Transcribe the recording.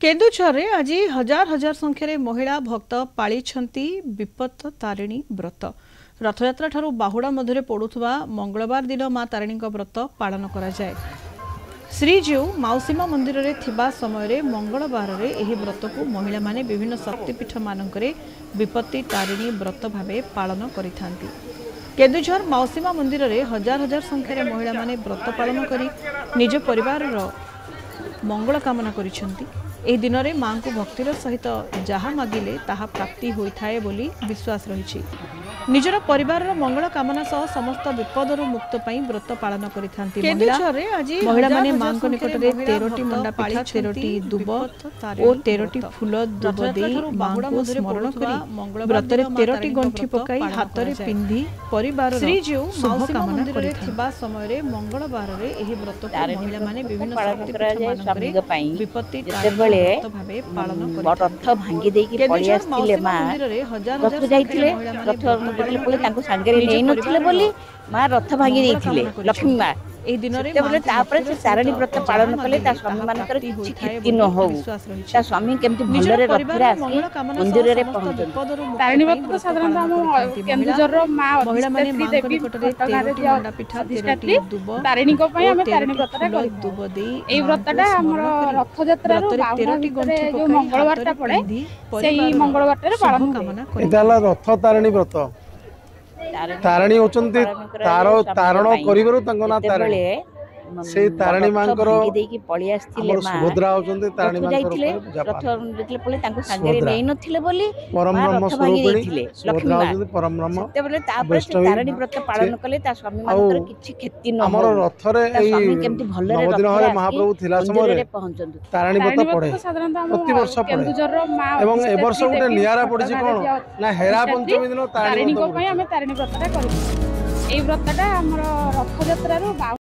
केन्दुझर आज हजार हजार संख्यार महिला भक्त पाळिछंती विपत्त तारिणी व्रत रथयात्रा ठारू बाहुड़ा मध्य पड़ुवा मंगलवार दिन मां तारिणी व्रत पालन करा जाए। श्रीजीउ माउसीमा मंदिर में थिबा समय मंगलवार एही व्रत को महिला माने विभिन्न शक्तिपीठ मानकरे विपत्ति तारिणी व्रत भावे पालन करिथांती। केन्दुझर माउसीमा मंदिर में हजार हजार संख्यार महिला माने व्रत पालन करी निज परिवार मंगल कामना करिछंती। एही दिन में मां को भक्तिर सहित जहाँ मागिले ताहा प्राप्ति होइथाए बोली विश्वास रही। निजर परिवार मंगल कामना सह समस्त विपदर मुक्त पाई व्रत पालन करिथांती। महिला माने मां को निकट में 13टी मंडा पिठा 13टी दुब और 13टी फूल दुब दे मां को स्मरण करी व्रत रे 13टी गंठी पकाई हाथ रे पिंधी परिवार श्रीजीउ शुभ कामना करिथिबा समय मंगलवार रे एही व्रत को महिला माने विभिन्न शक्तिपीठ मानकरे विपत्ति भावे पालन रथ भांगी देकी पळि आस्तिले मा रथ जाइथिले रथ बोले तांको सांगरे नै नथिले बोली मां रथ भांगी देइथिले लक्ष्मी मां एही दिन रे बोले तापर से तारिणी व्रत पालन कले ता स्वामी मानकर किछि क्षति न हो ता स्वामी केमति भलरे रथरे आसी मंदिर रे पहुंचन। तारिणी व्रत तो साधारणतः हम केन्दुझर रो मां महिला माने मां को निकट में 13टी मंडा पिठा 13टी दुब तारिणी को पय हम तारिणी व्रतटा करी दुब दे एई व्रतटा हमर रथ यात्रा रो 13टी गंठी जो मंगलवारटा पड़े सेही मंगलवारटा रे पालन कामना करी एदाला रथ तारिणी व्रत तारिणी होचंती तारण करिवरो तंग ना तारिणी से तारिणी मांकर देकी पळि आस्तिले मा सुभद्रा होचंती तारिणी मांकर रथ देखले पळे तांको सांगरे नै नथिले बोली परम ब्रह्म स्वरूपिणी लक्ष्मी होचंती परम ब्रह्म ते बोले तापर से तारिणी व्रत पालन कले ता स्वामी मानकर किछि क्षति न हमर रथ रे एई स्वामी केमति भलरे दिन हरे महाप्रभु थिला समय रे पहुंचन तारिणी व्रत पड़े प्रति वर्ष पड़े केन्दुझर रो मां एवं ए वर्ष गुटे नियारा पड़छि कोन ना हेरा पंचमी दिन तारिणी को पय हम तारिणी व्रतटा करू एई व्रतटा हमर रथ यात्रा रो